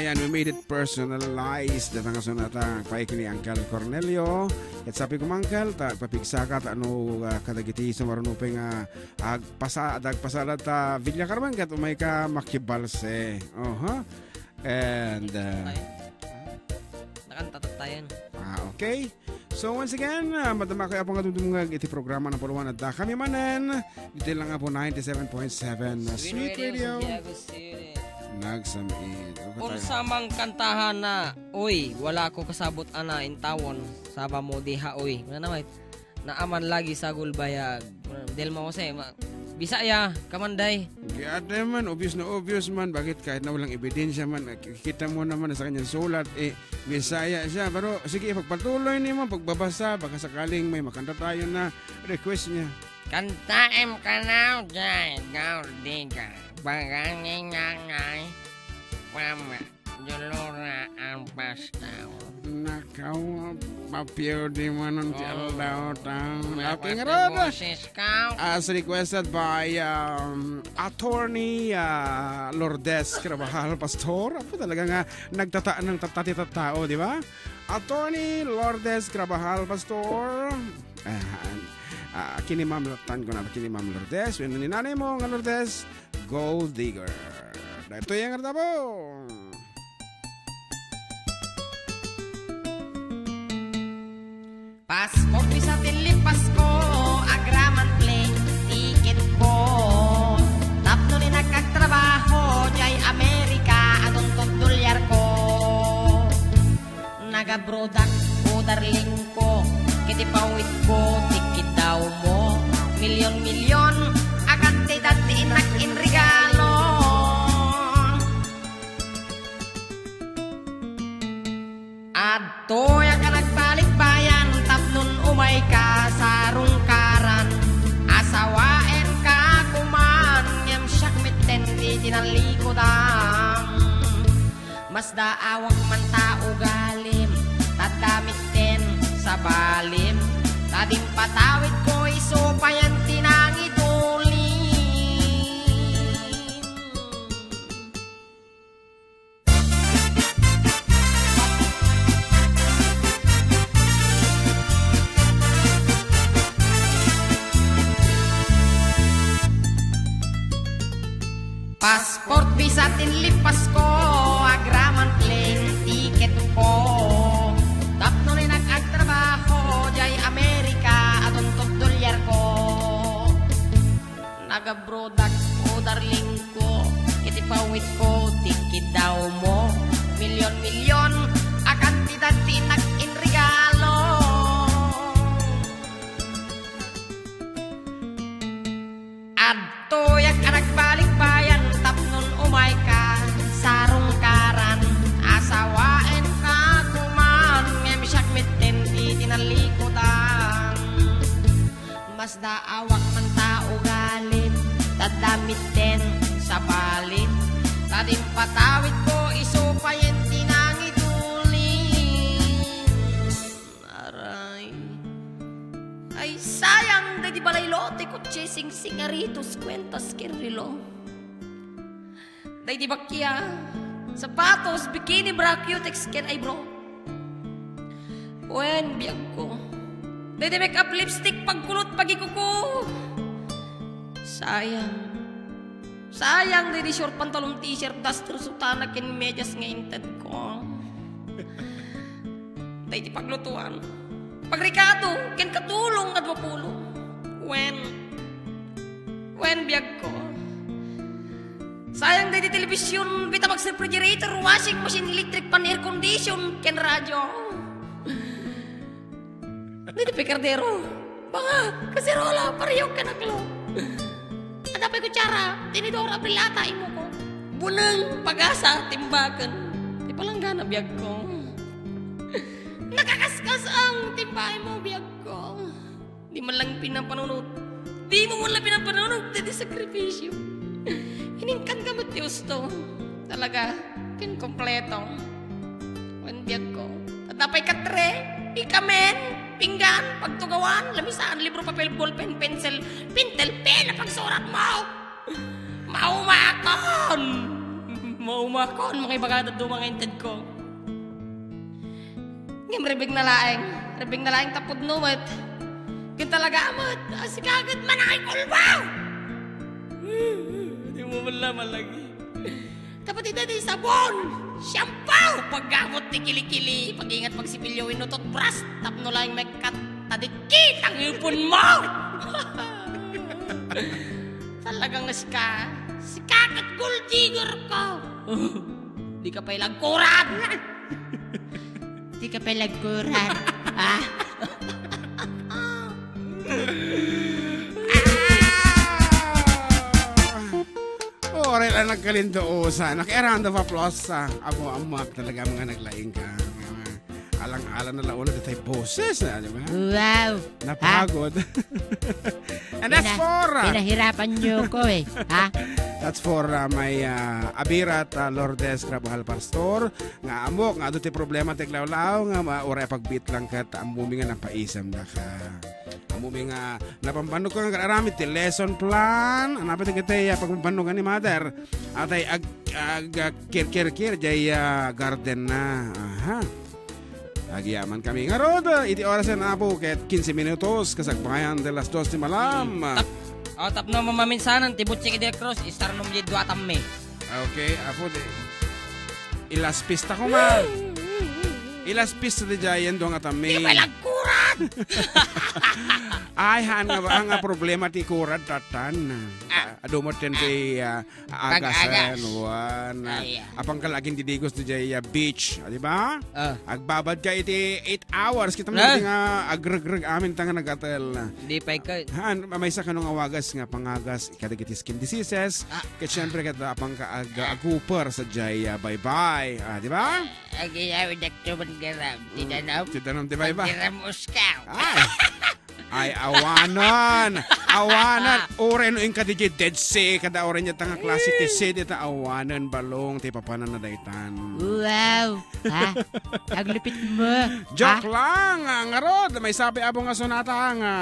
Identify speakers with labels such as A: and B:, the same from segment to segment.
A: Ayan, we made it personalized. Datang nga sunata paik ni Uncle Cornelio. At sabi ko, Uncle, papigsa ka, ano, kadagiti sa marunuping agpasada ta Villa Carmen, kat umay ka makibalse. And,
B: nakantatayan.
A: Okay. So once again, madama kaya po nga dumungag iti programa na puluan at kami manen. Dito lang nga po 97.7 Sweet Radio. Nagsamid.
B: Kung sa mang kantahan na, uy, wala ko kasabot ana in tawon. Saba mo diha, uy. Ano naman, naaman lagi sa gulbayag. Del mo kasi, Bisaya, kamanday.
A: Kaya man, obvious na obvious man. Bakit kahit na walang ebidensya man, kita mo naman sa kanyang sulat, Bisaya siya. Pero sige, pagpatuloy niyo mo, pagbabasa, baka sakaling may makanta tayo na request niya.
B: Kantaem ka na, Jai, gaur diga. Bagangay ngangay, pama, julura ang pastaw.
A: Nakaw, papiyo di mo nung tialaw tang. Aking rada. As requested by Attorney Lourdes Carabajal Pastor. Apo talaga nga nagtataan ng tatati-tatao, di ba? Attorney Lourdes Carabajal Pastor. Kini Ma'am Lourdes. When ninanay mo nga Lourdes, Gold Digger. Ito yung karta po.
C: Pasport bisa tilipas ko, agraman plane ticket ko. Tapno ni nagkagtrabaho, jay Amerika, adong $2 ko. Nagabrodak ko, darling ko, kitipawit ko, tikit daw mo. Milyon-milyon, agad dati inakin regalo. Adto ya ka nagbalik bayan, tapnon umay ka sa rungkaran. Asawaen ka kuman, ngem siyak mitten di tinalikodan. Mas daawak man tao galim, tadamitten sa balim. Tadim patawid ko iso payan tinangit ulim. Pasport bisa tinlipas ko, agraman plane ticket ko. Tapno rin nagagtrabaho, jay Amerika, adong $2 ko. Nagabrodak ko, darling ko, kitipawit ko, tikit daw mo. Milyon-milyon, agad dati nag-in regalo. Adto yak anak balik bayan, tapnon umay ka sa rungkaran. Asawaen ka kuman, ngem siyak mitten di tinalikodan. Mas daawak man tao galim, tadamitten sa balit. Tadim patawid ko, iso payen tinangit uling. Aray, ay sayang, di balay lote ko chasing singaritos kwentas kirilo. Day di bakya, sapatos, bikini, bra, cutex, ken ay bro. Wen, biyag ko. Day di make up, lipstick, pagkulot, pagikuko. Sayang. Sayang, day di short pantalong t-shirt, duster, sutana, ken medyas ngainted ko. Day di paglutuan. Pagrikado, ken katulong at wapulong. Wen, biyag ko. Sayang day di telebisyon, bita mag refrigerator, washing machine, electric pan, air condition, ken radyo. Day di pikardero. Banga, kaserola, pariyok ka naklo. Adapay kutsara, tinidora, brilata, imo ko. Bunang, pag-asa, timbakan. Di palanggana, biyag ko. Nakakaskas ang timbay mo, biyag ko. Di man lang pinapanunod. Di mo man lang pinapanunod, di sakripisyo. Hiningkan ka mo, Diyos to. Talaga, kinkompleto. Wen biyag ko. Tatapay katre, ikamen, pinggan, pagtugawan, lamisaan, libro, papel, ballpen, pencil, pintel, pen, pagsurat mo. Maumakon. Mo Umakon, makibagatad dumanginted ko. Ngim, ribig na laing tapod numat. Kin talaga amat, asikagad man ay kulbaw! Di mo malaman lagi. Dapat ito di sabon, shampoo, paggamot ni kilikili, pag-ingat pagsipilyo, inutot bras, tapno lang may katadikit ang ipon mo! Talagang sikakat gold digger ko! Di ka pa ilagkuran! Di ka pa ilagkuran, ah?
A: Ore lang nagkalintuusan. Naki-round of applause sa abo amak talaga mga naglaing ka. Alang-alang na laula na tayo boses na, di ba?
C: Wow!
A: Napagod. And that's for...
C: Pinahirapan niyo ko eh. Ha?
A: That's for my Abirat Lourdes Grabahal Pastor. Nga amok, nga doon ti problema tiglawlaw. Nga maura pagbit lang ka, amumi nga napaisam na ka. Amumi nga napampanog ka nga karamit ti lesson plan. Anapit nga tayo pagpampanog ni mother. At ay kir-kir-kir jay garden na. Aha. Agyaman kami nga rod. Iti orasan na po kahit 15 minutos kasagbayan de las 2 ni malam.
B: Tap na mamaminsanan, tibot si Kidel Cruz, istar nung jidwa tamme.
A: Okay, apo de. Ilas pista ko ma. Ilas pista de jayan doon nga tamme.
C: Di ba lagkuran?
A: Ay, ang problema ti kurad tatan. Adumot din ti agasan. Apang kalaging didigos di jay beach. Di ba? Agbabad ka iti 8 hours. Kita mo nga agreg-reg amin tanga nagatel.
B: Di pa ka.
A: May sa kanong awagas nga pangagas. Ikadagiti skin diseases. Kaya syempre kita apang agupar sa jay bye-bye. Di ba?
C: Agyawi daktuman garam. Tidanam.
A: Tidanam di bye-bye.
C: Tidanam uskaw.
A: Ay, awanan. Ore no yung kadiji dead sea. Kada ore niya tanga klase ti sea. Dita awanan balong. Ti papanan na daytan.
C: Wow. Ha? Aglupit mo.
A: Joke lang. Ngarod. May sabi abong nga sonata nga.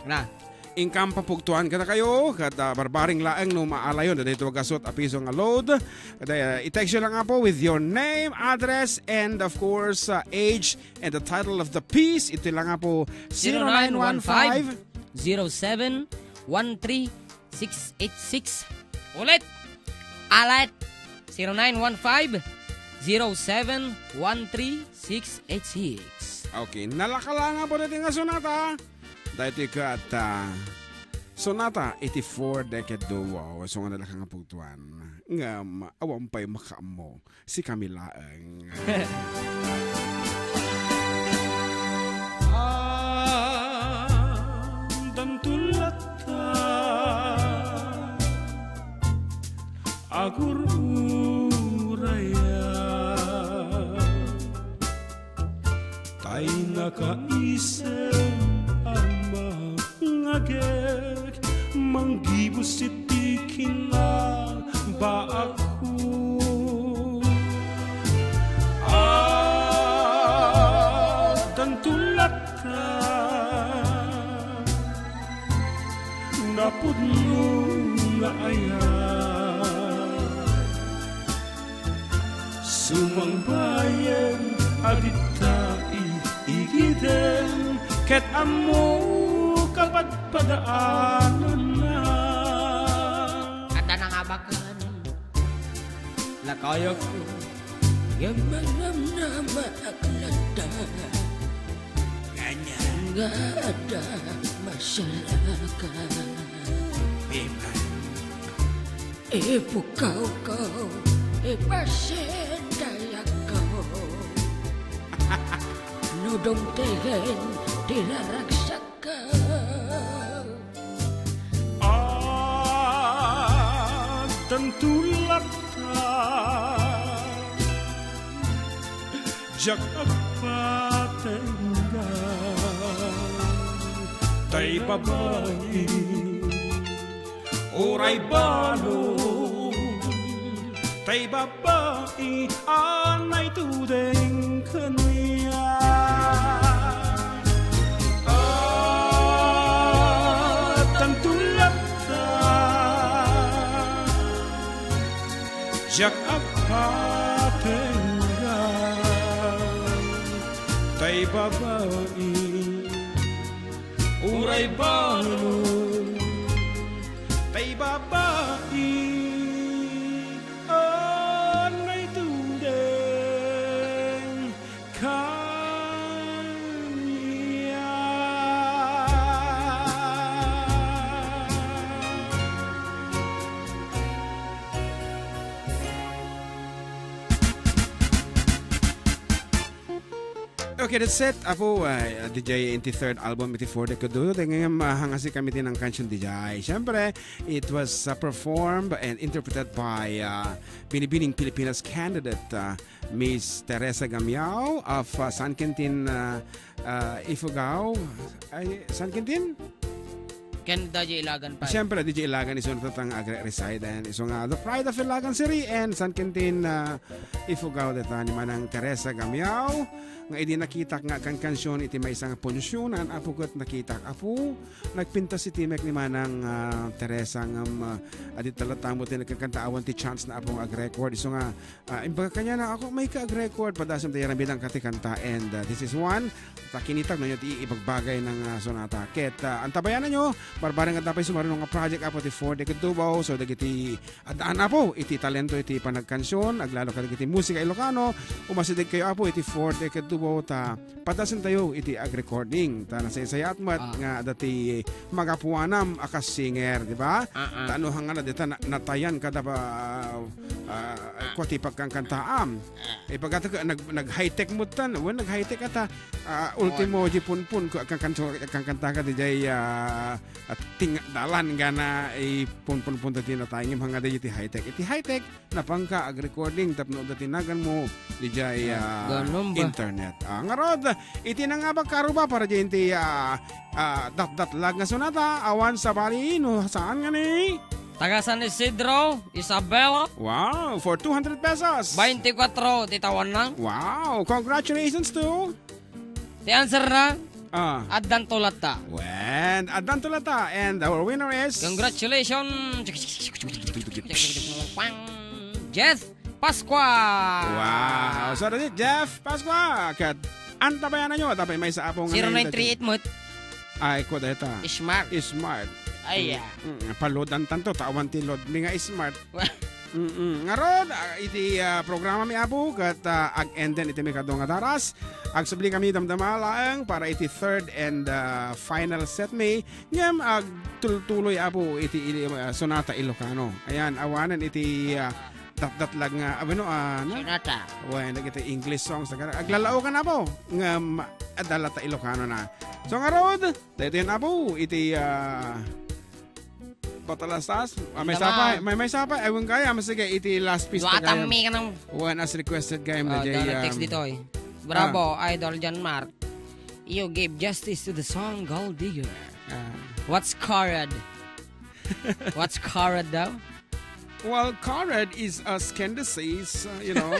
B: Na.
A: Ingkam papugtuan kada kayo. Kada barbaring laeng no maalayon. Dito wagasot apiso nga load. Kada i-text lang nga po with your name, address, and of course age and the title of the piece. Ito lang nga po
B: 0915-0713-686. Ulit. Alat 0915-0713-686.
A: Okay. Nalakala nga po natin nga sonata. Dahil ka at sonata 84 decade do wow. So nga nalakang nga pugtuan. Nga awampay makaamo si Kamilaang. Dantulat ta agur uraya tay nakaisip ngagek manggibus sitikin na ba ako dan tulad ka napudno nga ayan sumangbayan adita igiden ket amo kapat padaanan na
C: Kata na nga bakan
B: Lakaya ko
C: Yang manam na maaklada
A: ganyan
C: Nga ada masyarakat
A: Biman
C: Ipukaw ko Ipasendaya ko Nudong tegen Dilaraksak
A: Tantulak ka Jak agpatengga Tay babae Oray balong Tay babae Anay tudeng kanuya jak agpatenggan tay babae uray balon tay babae anay tundeng okay, that's it. Apo, DJ in the third album, iti for the kudo. Ngayon, mahangasi kami din ng kansion DJ. Siyempre, it was performed and interpreted by Binibining Pilipinas candidate, Miss Teresa Gamiao of San Quintin, Ifugao. San Quintin?
B: Ken DJ Ilagan pa.
A: Siyempre, DJ Ilagan is one tatang reside and isong the pride of Ilagan City and San Quintin, Ifugao deta ni manang Teresa Gamiao. Nga idi nakita nga kan kansyon iti may isang punsyonan apo kat nakita apo nagpintas iti mek ni manang Teresa ngam adit talatamo ti nagkakantaawan ti chance na apong ag-record iso nga imbaga kanya na ako may ka-ag-record padasam tayo bilang katikanta and this is one takinitag na nyo ti ibagbagay ng sonata ket antabayanan nyo barbarang at napay sumarunong nga project apo ti for the Tubaw so dagiti adaan apo iti talento iti panagkansyon aglalo ka dagiti musika Ilocano umasidig kayo apo iti for the Tubaw ta padasan tayo iti ag-recording ta nasayat mat nga dati magapuanam akas singer di ba tano hanga na dita natayan kada ba kwati pagkangkantaam pagkata nag high tech mo tan when nag high tech ata ultimo jipunpun ko kangkanta ka DJ at ting dalan gana punpun dati natayang hanga dati high tech iti high tech napangka ag-recording tapno dati nagan mo DJ internet nga rod iti na nga karuba para dyan ti dat lag nga sonata awan sa bali no saan nga ni
B: taga San Isidro Isabela
A: wow for 200 pesos
B: 24 titawan lang
A: wow congratulations to
B: the answer na Addan Tolata
A: when Addan Tolata and our winner is
B: congratulations Jeff Pasqua
A: wow so that's it Jeff Pasqua kat antabayanan nyo tapay may sa apong
B: 0938 mo
A: ay ko deta
B: smart ay
A: palodan tanto tawan ti load mi nga smart ngarod iti programa mi apo kat ag-enden iti mi kadong daras ag subli kami damdama laeng para iti third and final set mi ngem ag tuloy apo iti sonata Ilocano ayan awanan iti dat lag nga abeno
B: sonata
A: wen nagiti English songs aglalao ka na po nga adala ta Ilocano na so nga rod dito yan apo iti patalastas may sapa ewan kaya masige iti last piece ta kaya
B: mi kanang
A: when as requested game na jay
B: text dito bravo idol John Mark you gave justice to the song Gold Digger what's carad daw.
A: Well, carrot is a candidacies, you know,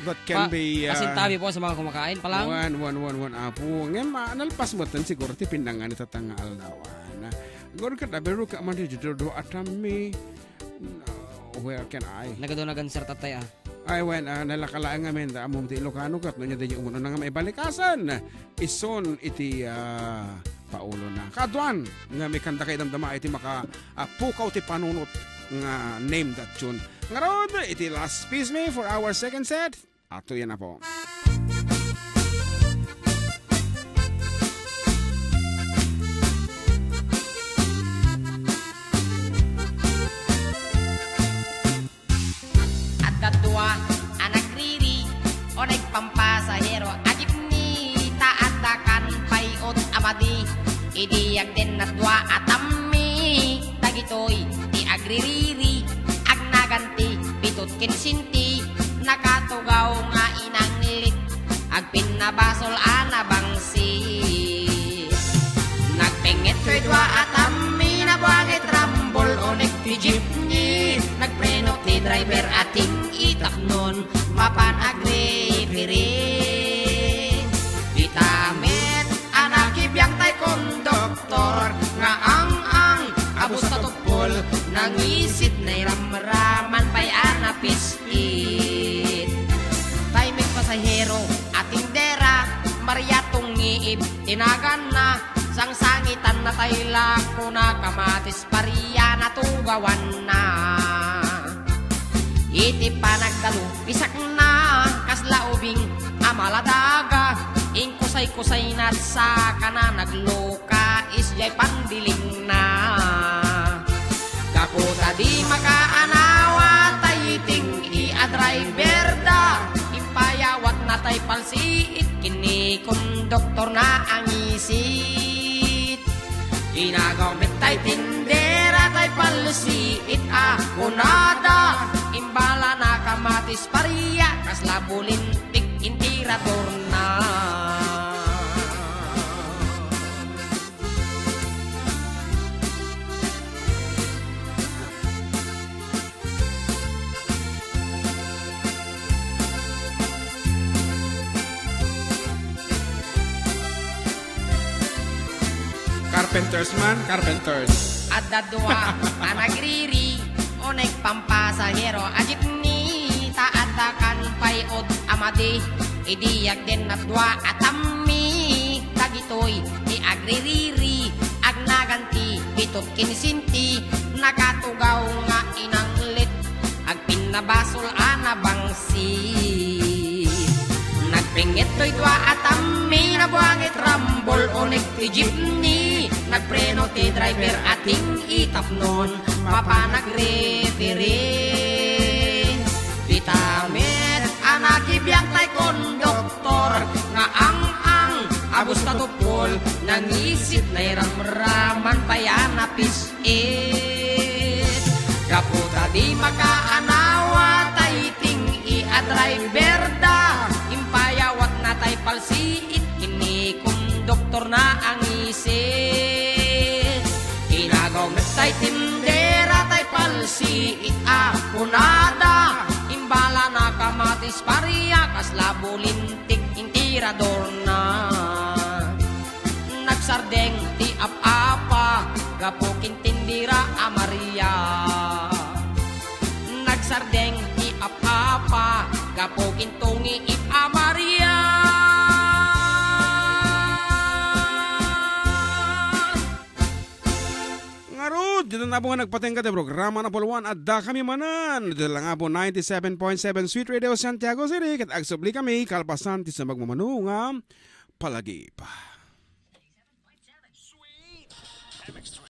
A: that can be...
B: Pasintabi po sa mga kumakain pa lang.
A: One apo. Ngayon, nalpas mo tan siguro ti pindangan ito tanga aldawan. Goro ka dabero ka man dito do atami. Where can I?
B: Nagadonagan sir tatay
A: Ay, when nalakalaan nga men, amom ti Ilocano kat, no niya din yung umuno na nga may balikasan. Ison iti... paulo na. Kaduan nga may kanta kay damdama iti maka pukaw ti panunot nga name that tune. Nga rod, iti last piece me for our second set. Ato yan na po.
C: At katua, anak riri, o nagpampasahero, agip ni taadakan payot amadi, idiyag din na dua atami, tagitoy, ti agririri, ag naganti, pitut kinsinti, nakatugaw nga inanglit, ag pinabasol anabangsi. Nagpengit ko'y dua atami, nabuangit rambol o ti jeepney, nagpreno ti driver ating itap nun, mapan agripiri. Vitamin, anak ibiyang tay konduktor, nga ang abos na tupol, nangisit na ramraman pa'y anapis tinagan na sang sangitan na tayla ko na kamatis pariya na tugawan na. Iti pa nagdalo, pisak na kaslaubing amaladaga. Kusay-kusay na sa kana nagloka isjay pandiling na. Kaputa di makaanawa tayiting i-driver da. Ipayawat na tay palsiit kini konduktor na ang isit. Ginagawit tay tindera tay palsiit kunada. Imbala na kamatis pariya kaslabulin intirador na.
A: Carpenters man, carpenters.
C: At dadwa anagriri o nagpampasahero ajit ni taadakan payod amadi idiyag din na dwa atami tagitoy ni agririri agnaganti bitot kinisinti nakatugaw nga inanglit ag pinabasol anabangsi nagpingit to'y dwa atami nabuangit rambol o nagtijipni nagpreno ti driver ating itapnon mapanagreferee vitamit anakibiyang tay konduktor nga ang abos tatupol nangisip na iramraman payanapis kaputa di makaanawa tay ting i-driver da impayawat na tay palsiit kini konduktor na ang isip inagaw tay tindera tay palsiit kunada imbala na kamatis pariya kaslabulintik intirador na nagsardeng ti apapa gapukin tindira Maria nagsardeng ti apapa gapukin tungi Maria
A: dito na po nga nagpatingkat ng programa na puluan at da kami manan. Dito lang nga po 97.7 Sweet Radio Santiago City. Kat agsubli kami kalpasan ti sa magmamanunga palagip. Sweet.